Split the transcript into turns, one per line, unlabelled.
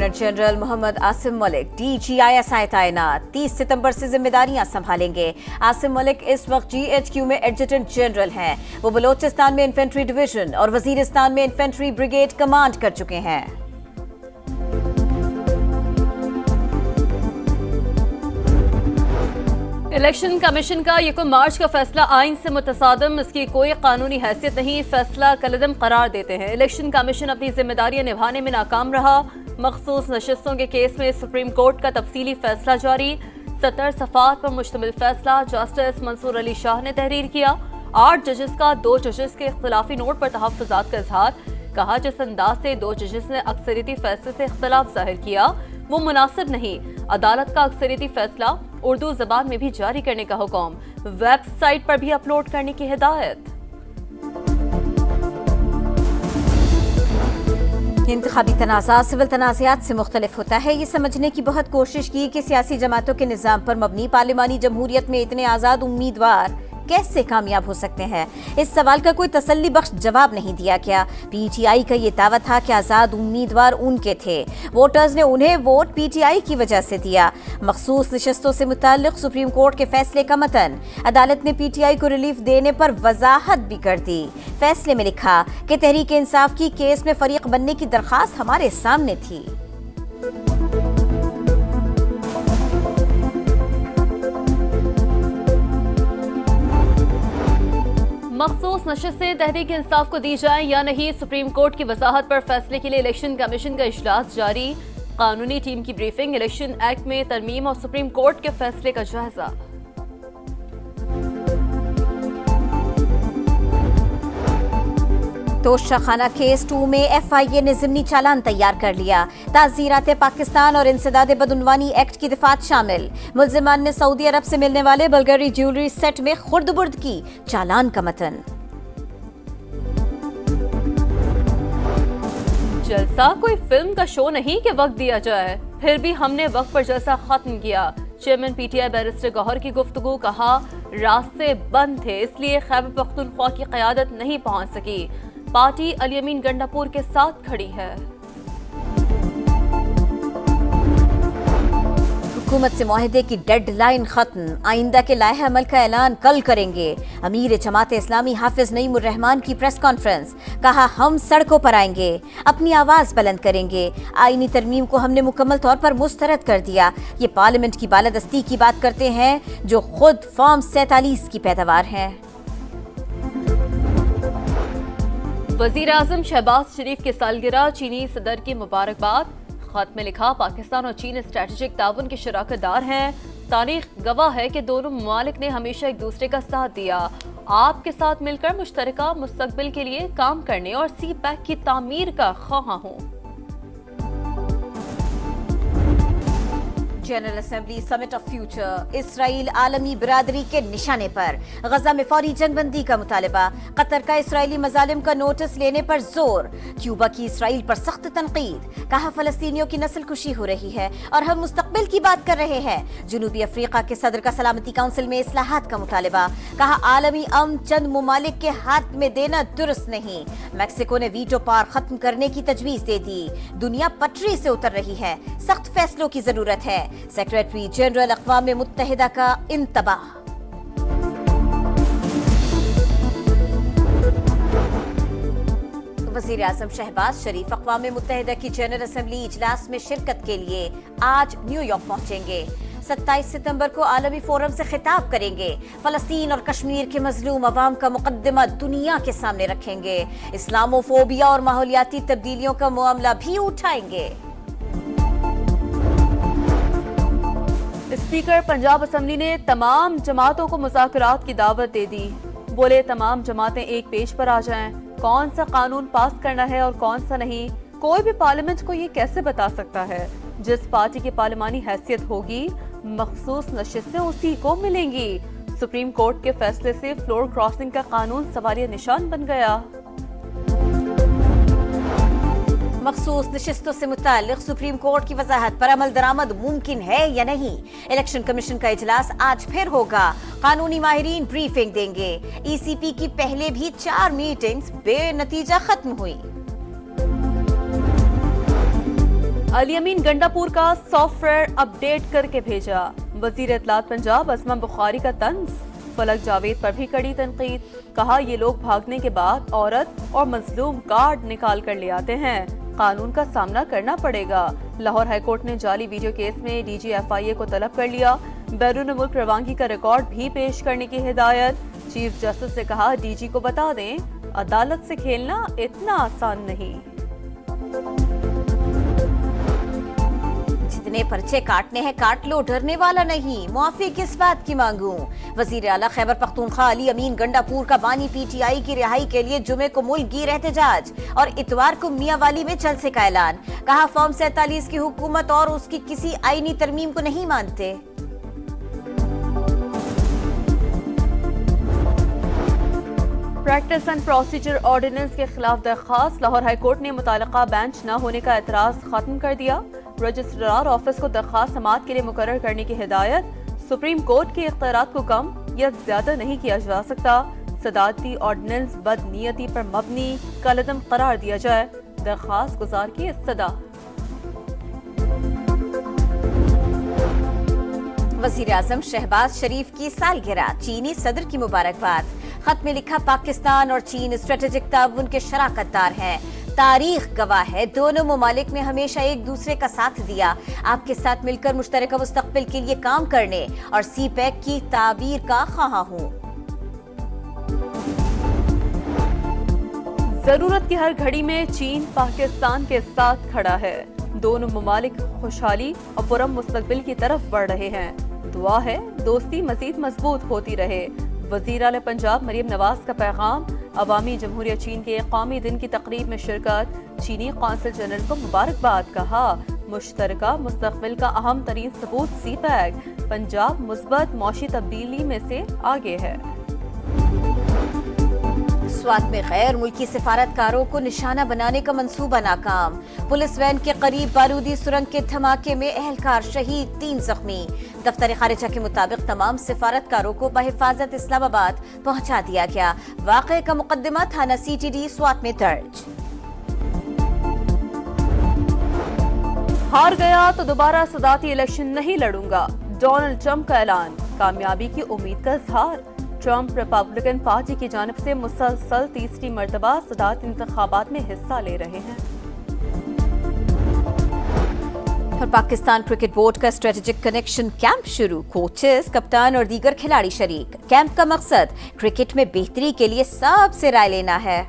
Lieutenant general Mohammad Asim Malik DGISI तैनात 30 सितंबर से जिम्मेदारियां संभालेंगे। आसिम मलिक इस वक्त GHQ में एडजुटेंट जनरल हैं। वो बलोचिस्तान में इन्फेंट्री डिवीजन और वजीरिस्तान में इन्फेंट्री ब्रिगेड कमांड कर चुके हैं।
इलेक्शन कमीशन का 1 मार्च का फैसला आइन से मुतसादम, इसकी कोई कानूनी हैसियत नहीं, फैसला कलअदम करार देते हैं। इलेक्शन कमीशन अपनी जिम्मेदारियां निभाने में नाकाम रहा। मखसूस नशिस्तों के केस में सुप्रीम कोर्ट का तफसीली फैसला जारी। 70 सफ़ात पर मुश्तमिल फैसला जस्टिस मंसूर अली शाह ने तहरीर किया। 8 जजेस का 2 जजेस के इख्तिलाफी नोट पर तहफ़्फ़ुज़ात का इजहार। कहा जिस अंदाज से 2 जजेस ने अक्सरियती फैसले से इख्तिलाफ जाहिर किया वो मुनासिब नहीं। अदालत का अक्सरियती फैसला उर्दू ज़बान में भी जारी करने का हुक्म, वेबसाइट पर भी अपलोड करने की हिदायत।
इंतखाबी तनाज़ा सिविल तनाज़ात से मुख्तलिफ होता है। ये समझने की बहुत कोशिश की कि सियासी जमातों के निज़ाम पर मबनी पार्लिमानी जमहूरियत में इतने आज़ाद उम्मीदवार कैसे कामयाब हो सकते हैं। इस सवाल का कोई तसल्ली बख्श जवाब नहीं दिया गया। PTI का ये दावा था कि आज़ाद उम्मीदवार उनके थे, वोटर्स ने उन्हें वोट PTI की वजह से दिया। मखसूस नशस्तों से मुताल्लिक सुप्रीम कोर्ट के फैसले का मतन अदालत ने PTI को रिलीफ देने पर वजाहत भी कर दी। फैसले में लिखा कि तहरीक इंसाफ की केस में फरीक बनने की दरख्वास्त हमारे सामने थी।
मखसूस नशिस्तें तहरीक इंसाफ को दी जाएं या नहीं, सुप्रीम कोर्ट की वजाहत पर फैसले के लिए इलेक्शन कमीशन का इजलास जारी। कानूनी टीम की ब्रीफिंग, इलेक्शन एक्ट में तरमीम और सुप्रीम कोर्ट के फैसले का जायजा।
तोशाखाना केस 2 में FIA ने ज़िमनी चालान तैयार कर लिया। ताज़ीरात पाकिस्तान और इंसदाद बदउनवानी एक्ट की दिफात शामिल। मुल्जिमान ने सऊदी अरब से मिलने वाले बल्गरी ज्वेलरी सेट में खुर्द-बुर्द की। चालान का मतन।
जलसा कोई फिल्म का शो नहीं कि वक्त दिया जाए, फिर भी हमने वक्त पर जलसा खत्म किया। चेयरमैन PTI बैरिस्टर गौहर की गुफ्तगू, कहा रास्ते बंद थे इसलिए खैबर पख्तूनख्वा की क़यादत नहीं पहुंच सकी। पार्टी अल-यमीन गंडापुर के साथ खड़ी है।
हुकूमत से मुआहदे की डेड लाइन खत्म, आइंदा के लाहे अमल का ऐलान कल करेंगे। अमीर जमात इस्लामी हाफिज नईमुर रहमान की प्रेस कॉन्फ्रेंस, कहा हम सड़कों पर आएंगे, अपनी आवाज बुलंद करेंगे। आईनी तरमीम को हमने मुकम्मल तौर पर मुस्तरद कर दिया। ये पार्लियामेंट की बालादस्ती की बात करते हैं जो खुद फॉर्म 47 की पैदावार है।
वजीर आजम शहबाज शरीफ की सालगिरह, चीनी सदर की मुबारकबाद। खत में लिखा पाकिस्तान और चीन स्ट्रेटेजिक ताउन के शराकतदार हैं। तारीख गवाह है कि दोनों ममालिक ने हमेशा एक दूसरे का साथ दिया। आपके साथ मिलकर मुश्तरका मुस्तकबिल के लिए काम करने और CPEC की तामीर का ख्वाह हूँ।
General assembly summit of future, Israel आलमी बिरादरी के निशाने पर। गजा में फौरी जंगबंदी का मुतालबा। कतर का इसराइली मजालिम का नोटिस लेने पर जोर। क्यूबा की इसराइल पर सख्त तनकीद। कहा फलस्तीनियों की नस्ल कुशी हो रही है और हम मुस्तकबिल की बात कर रहे हैं। जनूबी अफ्रीका के सदर का सलामती काउंसिल में इस्लाहात का मुतालबा। कहा आलमी अमन चंद मुमालिक के हाथ में देना दुरुस्त नहीं। मैक्सिको ने वीटो पावर खत्म करने की तजवीज दे दी। दुनिया पटरी से उतर रही है, सख्त फैसलों की जरूरत है। सेक्रेटरी जनरल अक़वाम मुत्तहिदा का इंतबाह। वज़ीर आज़म शहबाज शरीफ अक़वाम मुत्तहिदा की जनरल असेंबली इजलास में शिरकत के लिए आज न्यूयॉर्क पहुंचेंगे। 27 सितंबर को आलमी फोरम से खिताब करेंगे। फलस्तीन और कश्मीर के मजलूम अवाम का मुकद्दमा दुनिया के सामने रखेंगे। इस्लामोफोबिया और माहौलियाती तब्दीलियों का मामला भी उठाएंगे।
स्पीकर पंजाब असेंबली ने तमाम जमातों को मुज़ाकरात की दावत दे दी। बोले तमाम जमातें एक पेज पर आ जाएं। कौन सा कानून पास करना है और कौन सा नहीं, कोई भी पार्लियामेंट को ये कैसे बता सकता है। जिस पार्टी की पार्लिमानी हैसियत होगी मखसूस नशिस्तें उसी को मिलेंगी। सुप्रीम कोर्ट के फैसले से फ्लोर क्रॉसिंग का कानून सवालिया निशान बन गया।
मखसूस नशिस्तों से मुताल्लिक सुप्रीम कोर्ट की वजाहत पर अमल दरामद मुमकिन है या नहीं। इलेक्शन कमीशन का इजलास आज फिर होगा। कानूनी माहिरीन ब्रीफिंग देंगे। ECP की पहले भी 4 मीटिंग्स बेनतीजा खत्म हुई।
अली अमीन गंडापुर का सॉफ्टवेयर अपडेट करके भेजा। वजीर इत्तलात पंजाब असमा बुखारी का तंज। फलक जावेद पर भी कड़ी तनकीद। कहा ये लोग भागने के बाद औरत और मजलूम कार्ड निकाल कर ले आते हैं, कानून का सामना करना पड़ेगा। लाहौर हाईकोर्ट ने जाली वीडियो केस में DG/FIA को तलब कर लिया। बैरून मुल्क रवानगी का रिकॉर्ड भी पेश करने की हिदायत। चीफ जस्टिस से कहा DG को बता दें, अदालत से खेलना इतना आसान नहीं।
जितने पर्चे काटने हैं काट लो, डरने वाला नहीं। मुआफी किस बात की मांगूं? वजीर आला खैबर पख्तूनख्वा अली अमीन गंडापुर का बानी PTI की रिहाई के लिए जुमे को मुल्क गिर एहतजाज और इतवार को मियांवाली में जलसे का ऐलान। कहा फॉर्म 47 की हुकूमत और उसकी किसी आईनी तरमीम को नहीं मानते।
प्रैक्टिस एंड प्रोसीजर ऑर्डिनेंस के खिलाफ दरख्वास्त। लाहौर हाईकोर्ट ने मुतालिका बेंच न होने का एतराज खत्म कर दिया। रजिस्ट्रार ऑफिस को दरख्वास्त समाअत के लिए मुकर्रर करने की हिदायत। सुप्रीम कोर्ट के इख्तियारात को कम या ज्यादा नहीं किया जा सकता। सदारती ऑर्डिनेंस बदनीयती पर मबनी कलदम करार दिया जाए। दरख्वास्त गुजार की सदा।
वजीर आजम शहबाज शरीफ की सालगिरह, चीनी सदर की मुबारकबाद। खत में लिखा पाकिस्तान और चीन स्ट्रेटेजिक ताउन के शराकतदार हैं। तारीख गवाह है दोनों ममालिक ने हमेशा एक दूसरे का साथ दिया। आपके साथ मिलकर मुश्तरका मुस्तकबिल के लिए काम करने और CPEC की ताबीर का ख्वाह हूँ।
जरूरत की हर घड़ी में चीन पाकिस्तान के साथ खड़ा है। दोनों ममालिक खुशहाली और पुरम मुस्तकबिल की तरफ बढ़ रहे हैं। दुआ है दोस्ती मजीद मजबूत होती रहे। वज़ीर आला पंजाब मरियम नवाज का पैगाम। अवामी जमहूरिया चीन के कौमी दिन की तकरीब में शिरकत। चीनी कौंसल जनरल को मुबारकबाद। कहा मुश्तरका मुस्तकबिल का अहम तरीन सबूत CPEC। पंजाब मुस्बत मौशी तब्दीली में से आगे है।
स्वात में गैर मुल्की सिफारतकारों को निशाना बनाने का मंसूबा नाकाम। पुलिस वैन के करीब बारूदी सुरंग के धमाके में एहलकार शहीद, 3 जख्मी। दफ्तर खारिजा के मुताबिक तमाम सिफारतकारों को बहिफाजत इस्लामाबाद पहुंचा दिया गया। वाक़े का मुकदमा थाना CTD स्वात में दर्ज।
हार गया तो दोबारा सदारती इलेक्शन नहीं लड़ूंगा, डोनाल्ड ट्रंप का ऐलान। कामयाबी की उम्मीद का इजहार। ट्रंप रिपब्लिकन पार्टी की जानिब से मुसलसल तीसरी मर्तबा सदारती इंतखाबात में हिस्सा ले रहे हैं।
और पाकिस्तान क्रिकेट बोर्ड का स्ट्रेटेजिक कनेक्शन कैंप शुरू। कोचेस, कप्तान और दीगर खिलाड़ी शरीक। कैंप का मकसद क्रिकेट में बेहतरी के लिए सबसे राय लेना है।